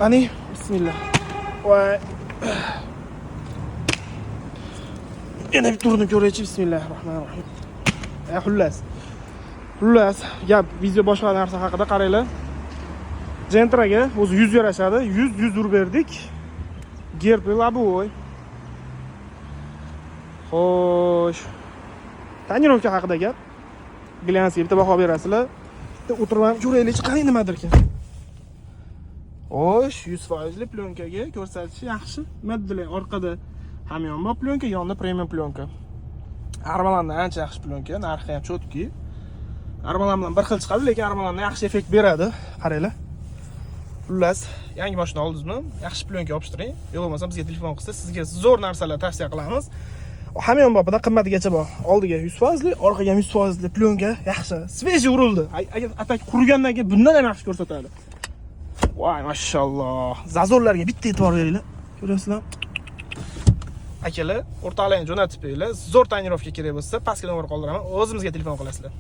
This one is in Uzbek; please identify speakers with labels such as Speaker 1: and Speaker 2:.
Speaker 1: Ani, bismillah. Voy. Yana bir turini ko'raychi, bismillahirrohmanirrohim. Xullas, gap video boshqa narsa haqida qaranglar. Gentraga o'zi 100 yarashadi. 100 urib berdik. Gerpel aboy. Xo'sh. Tonirovka haqida gap. Glyansiga bitta baho berasizlar. Bitta o'tirib ham ko'raylik, qanday nimadir ekan. Xo'sh, 100% plyonkaga ko'rsatishi yaxshi. Moddilar orqada hamyonbop plyonka, yonda premium plyonka. Armalandan ancha yaxshi plyonka, narxi ham chotki. Armalan bilan bir xil chiqadi, lekin armalandan yaxshi effekt beradi. Qaranglar. Xullas, yangi mashina oldingizmi? Yaxshi plyonka olishtiring. Yo'q bo'lmasa bizga telefon qilsa, sizga zo'r narsalar tavsiya qilamiz. Hamyonbopida qimmatigacha bor. Oldiga 100%, orqaga ham 100% plyonka yaxshi. Sveji urildi. Agar atak qurgandan keyin bundan ham yaxshi ko'rsatadi. Voy, mashalloh. Zazorlarga bitta e'tibor beringlar. Ko'rasizlar? Akalar, o'rtoqlarni jo'natib beringlar. Zo'r tonirovka kerak bo'lsa, pastga nomer qoldiraman. O'zimizga telefon qilasizlar.